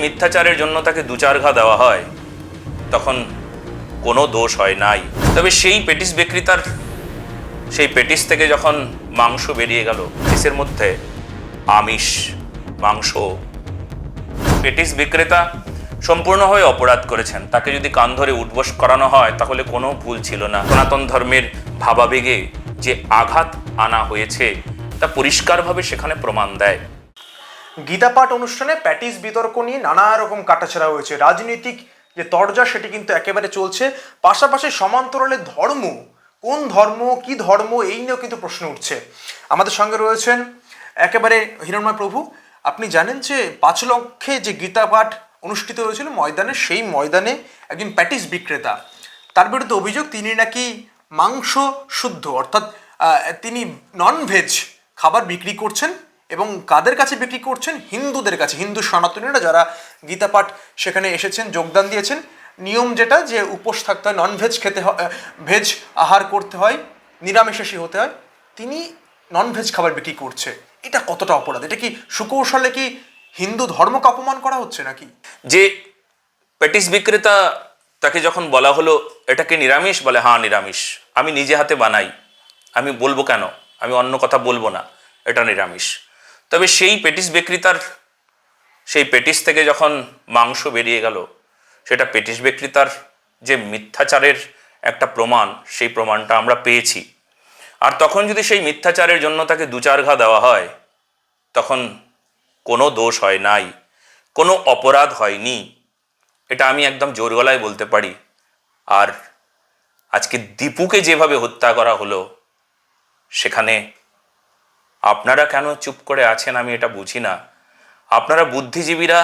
মিথ্যাচারের জন্য তাকে 2-4 ঘা দেওয়া হয় তখন কোনো দোষ হয় নাই। তবে সেই পেটিস বিক্রেতার সেই পেটিস থেকে যখন মাংস বেরিয়ে গেল, পেটিসের মধ্যে আমিষ মাংস, পেটিস বিক্রেতা সম্পূর্ণভাবে অপরাধ করেছেন। তাকে যদি কান ধরে উঠবোস করানো হয় তাহলে কোনো ভুল ছিল না। সনাতন ধর্মের ভাবাবেগে যে আঘাত আনা হয়েছে তা পরিষ্কারভাবে সেখানে প্রমাণ দেয়। গীতা পাঠ অনুষ্ঠানে প্যাটিস বিতর্ক নিয়ে নানা রকম কাটাছেড়া হয়েছে। রাজনৈতিক যে তরজা সেটি কিন্তু একেবারে চলছে, পাশাপাশি সমান্তরালে ধর্ম, কোন ধর্ম কি ধর্ম এই নিয়েও কিন্তু প্রশ্ন উঠছে। আমাদের সঙ্গে রয়েছেন একেবারে হিরণময় প্রভু। আপনি জানেন যে 5 লক্ষে যে গীতা পাঠ অনুষ্ঠিত হয়েছিল ময়দানে, সেই ময়দানে একজন প্যাটিস বিক্রেতা, তার বিরুদ্ধে অভিযোগ তিনি নাকি মাংস শুদ্ধ অর্থাৎ তিনি ননভেজ খাবার বিক্রি করছেন এবং কাদের কাছে বিক্রি করছেন? হিন্দুদের কাছে। হিন্দু সনাতনীরা যারা গীতা পাঠ সেখানে এসেছেন, যোগদান দিয়েছেন। নিয়ম যেটা যে উপোস থাকতে হয়, ননভেজ খেতে হয়, ভেজ আহার করতে হয়, নিরামিষাশী হতে হয়, তিনি ননভেজ খাবার বিক্রি করছে। এটা কতটা অপরাধ? এটা কি সুকৌশলে কি হিন্দু ধর্মকে অপমান করা হচ্ছে নাকি? যে পেটিস বিক্রেতা, তাকে যখন বলা হলো এটা কি নিরামিষ, বলে হ্যাঁ নিরামিষ, আমি নিজে হাতে বানাই, আমি বলবো কেন, আমি অন্য কথা বলবো না, এটা নিরামিষ। তবে সেই পেটিস বিক্রেতার সেই পেটিস থেকে যখন মাংস বেরিয়ে গেল, সেটা পেটিস বিক্রেতার যে মিথ্যাচারের একটা প্রমাণ, সেই প্রমাণটা আমরা পেয়েছি। আর তখন যদি সেই মিথ্যাচারের জন্য তাকে 2-4 ঘা দেওয়া হয় তখন কোনো দোষ হয় নাই, কোনো অপরাধ হয়নি, এটা আমি একদম জোর গলায় বলতে পারি। আর আজকে দীপুকে যেভাবে হত্যা করা হলো, সেখানে আপনারা কেন চুপ করে আছেন আমি এটা বুঝি না। আপনারা বুদ্ধিজীবীরা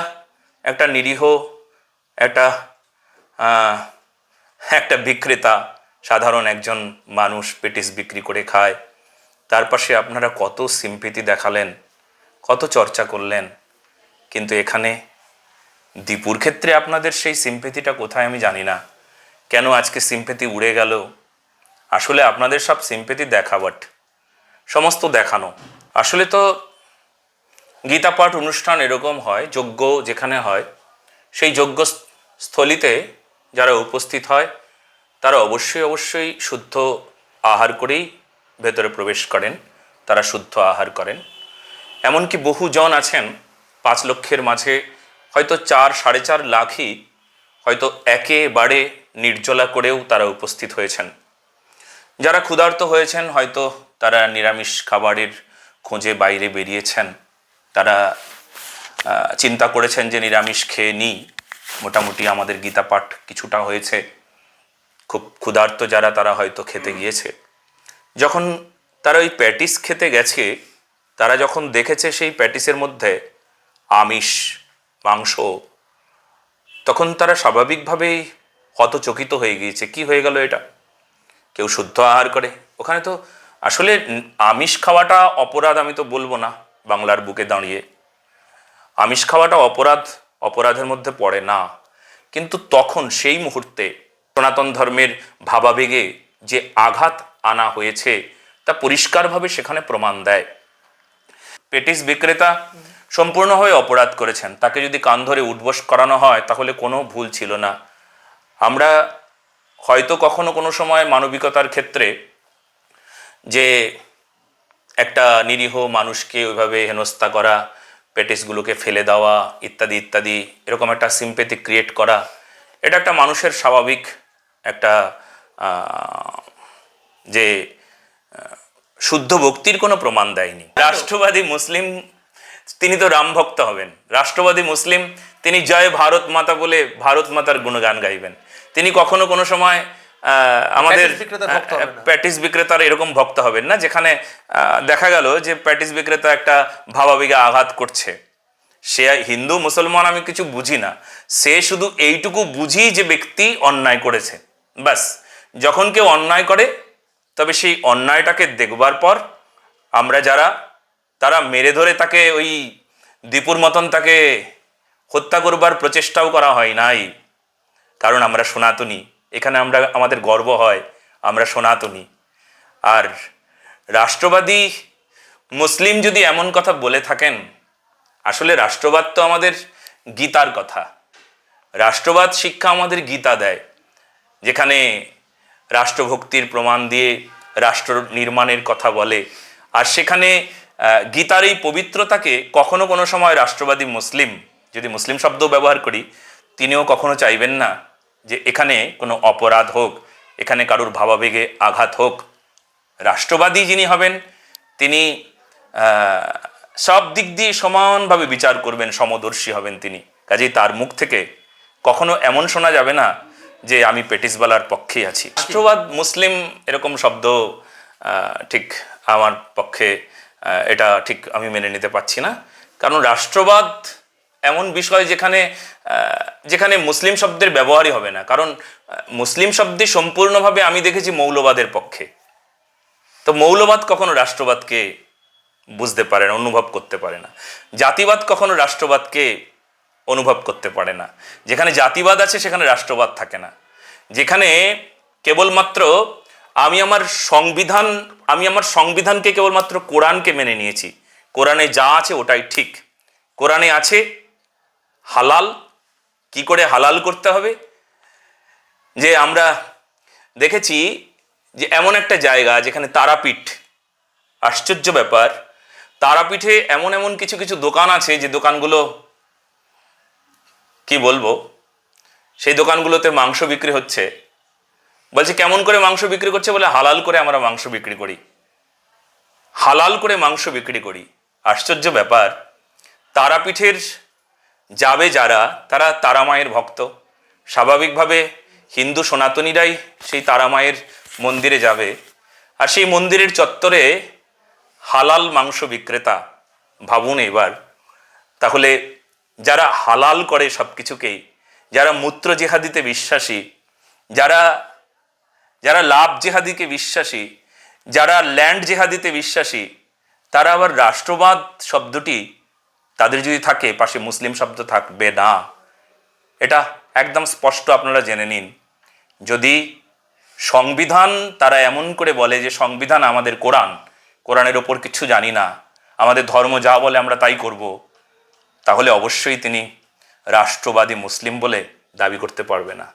একটা নিরীহ একটা একটা বিক্রেতা, সাধারণ একজন মানুষ পেটিস বিক্রি করে খায়, তার পাশে আপনারা কত সিম্পিতি দেখালেন, কত চর্চা করলেন, কিন্তু এখানে দীপুর ক্ষেত্রে আপনাদের সেই সিম্পেথিটা কোথায় আমি জানি না। কেন আজকে সিম্পেথি উড়ে গেল? আসলে আপনাদের সব সিম্পেথি দেখাবট, সমস্ত দেখানো। আসলে তো গীতা পাঠ অনুষ্ঠান এরকম হয়, যজ্ঞ যেখানে হয়, সেই যজ্ঞ স্থলিতে যারা উপস্থিত হয় তারা অবশ্যই শুদ্ধ আহার করেই ভেতরে প্রবেশ করেন, তারা শুদ্ধ আহার করেন। এমনকি বহু জন আছেন 5 লক্ষের মাঝে হয়তো 4-4.5 লাখই হয়তো একেবারে নির্জলা করেও তারা উপস্থিত হয়েছেন। যারা ক্ষুধার্ত হয়েছেন হয়তো তারা নিরামিষ খাবারের খোঁজে বাইরে বেরিয়েছেন, তারা চিন্তা করেছেন যে নিরামিষ খেয়ে নিই, মোটামুটি আমাদের গীতা পাঠ কিছুটা হয়েছে, খুব ক্ষুধার্ত যারা তারা হয়তো খেতে গিয়েছে। যখন তারা ওই প্যাটিস খেতে গেছে, তারা যখন দেখেছে সেই প্যাটিসের মধ্যে আমিষ মাংস, তখন তারা স্বাভাবিকভাবেই হতচকিত হয়ে গিয়েছে। কি হয়ে গেল এটা? কেউ শুদ্ধ আহার করে, ওখানে তো আসলে আমিষ খাওয়াটা অপরাধ আমি তো বলবো না, বাংলার বুকে দাঁড়িয়ে আমিষ খাওয়াটা অপরাধের মধ্যে পড়ে না, কিন্তু তখন সেই মুহূর্তে সনাতন ধর্মের ভাবাবেগে যে আঘাত আনা হয়েছে তা পরিষ্কারভাবে সেখানে প্রমাণ দেয়। পেটিস বিক্রেতা সম্পূর্ণভাবে অপরাধ করেছেন। তাকে যদি কান ধরে উঠবোস করানো হয় তাহলে কোনো ভুল ছিল না। আমরা হয়তো কখনো কোনো সময় মানবিকতার ক্ষেত্রে যে একটা নিরীহ মানুষকে ওইভাবে হেনস্থা করা, পেটিসগুলোকে ফেলে দেওয়া ইত্যাদি ইত্যাদি, এরকম একটা সিম্পেথি ক্রিয়েট করা, এটা একটা মানুষের স্বাভাবিক একটা যে শুদ্ধ ভক্তির কোনো প্রমাণ দেয়নি। রাষ্ট্রবাদী মুসলিম তিনি তো রাম ভক্ত হবেন, রাষ্ট্রবাদী মুসলিম তিনি জয় ভারত মাতা বলে ভারত মাতার গুণগান গাইবেন। তিনি কখনো কোনো সময় আমাদের প্যাটিস বিক্রেতার এরকম ভক্ত হবেন না, যেখানে দেখা গেল যে প্যাটিস বিক্রেতা একটা ভাবাবেগে আঘাত করছে। সে হিন্দু মুসলমান আমি কিছু বুঝি না, সে শুধু এইটুকু বুঝি যে ব্যক্তি অন্যায় করেছে, ব্যাস। যখন কেউ অন্যায় করে তবে সেই অন্যায়টাকে দেখবার পর আমরা যারা, তারা মেরে ধরে তাকে ওই দীপুর মতন তাকে হত্যা করবার প্রচেষ্টাও করা হয় নাই, কারণ আমরা সনাতনী। এখানে আমাদের গর্ব হয় আমরা সনাতনী। আর রাষ্ট্রবাদী মুসলিম যদি এমন কথা বলে থাকেন, আসলে রাষ্ট্রবাদ তো আমাদের গীতার কথা। রাষ্ট্রবাদ শিক্ষা আমাদের গীতা দেয়, যেখানে রাষ্ট্রভক্তির প্রমাণ দিয়ে রাষ্ট্র নির্মাণের কথা বলে। আর সেখানে গীতার এই পবিত্রতাকে কখনো কোনো সময় রাষ্ট্রবাদী মুসলিম, যদি মুসলিম শব্দ ব্যবহার করি, তিনিও কখনো চাইবেন না যে এখানে কোনো অপরাধ হোক, এখানে কারুর ভাবাবেগে আঘাত হোক। রাষ্ট্রবাদী যিনি হবেন তিনি সব দিক দিয়ে সমানভাবে বিচার করবেন, সমদর্শী হবেন তিনি। কাজেই তার মুখ থেকে কখনো এমন শোনা যাবে না যে আমি পেটিসওয়ালার পক্ষেই আছি। রাষ্ট্রবাদ মুসলিম এরকম শব্দ ঠিক আমার পক্ষে এটা ঠিক আমি মেনে নিতে পারছি না। কারণ রাষ্ট্রবাদ এমন বিষয় যেখানে যেখানে মুসলিম শব্দের ব্যবহারই হবে না। কারণ মুসলিম শব্দে সম্পূর্ণভাবে আমি দেখেছি মৌলবাদের পক্ষে। তো মৌলবাদ কখনো রাষ্ট্রবাদকে বুঝতে পারে না, অনুভব করতে পারে না। জাতিবাদ কখনো রাষ্ট্রবাদকে অনুভব করতে পারে না। যেখানে জাতিবাদ আছে সেখানে রাষ্ট্রবাদ থাকে না। যেখানে কেবলমাত্র আমি আমার সংবিধানকে কেবলমাত্র কোরআনকে মেনে নিয়েছি, কোরআনে যা আছে ওটাই ঠিক। কোরআনে আছে হালাল, কি করে হালাল করতে হবে। যে আমরা দেখেছি যে এমন একটা জায়গা যেখানে তারাপীঠ, আশ্চর্য ব্যাপার, তারাপীঠে এমন এমন কিছু কিছু দোকান আছে যে দোকানগুলো কি বলবো, সেই দোকানগুলোতে মাংস বিক্রি হচ্ছে। বলছে কেমন করে মাংস বিক্রি করছে, বলে হালাল করে আমরা মাংস বিক্রি করি, হালাল করে মাংস বিক্রি করি। আশ্চর্য ব্যাপার, তারাপীঠের যাবে যারা, তারা তারামায়ের ভক্ত। স্বাভাবিকভাবে হিন্দু সনাতনীরাই সেই তারামায়ের মন্দিরে যাবে। আর সেই মন্দিরের চত্বরে হালাল মাংস বিক্রেতা। ভাবুন এবার, তাহলে যারা হালাল করে সব কিছুকেই, যারা মূত্র জেহাদিতে বিশ্বাসী, যারা যারা লাভ জেহাদিকে বিশ্বাসী, যারা ল্যান্ড জেহাদিতে বিশ্বাসী, তারা আবার রাষ্ট্রবাদ শব্দটি তাদের যদি থাকে, পাশে মুসলিম শব্দ থাকবে না। এটা একদম স্পষ্ট, আপনারা জেনে নিন। যদি সংবিধান তারা এমন করে বলে যে সংবিধান আমাদের কোরআন, কোরআনের ওপর কিছু জানি না, আমাদের ধর্ম যা বলে আমরা তাই করব, তাহলে অবশ্যই তিনি রাষ্ট্রবাদী মুসলিম বলে দাবি করতে পারবে না।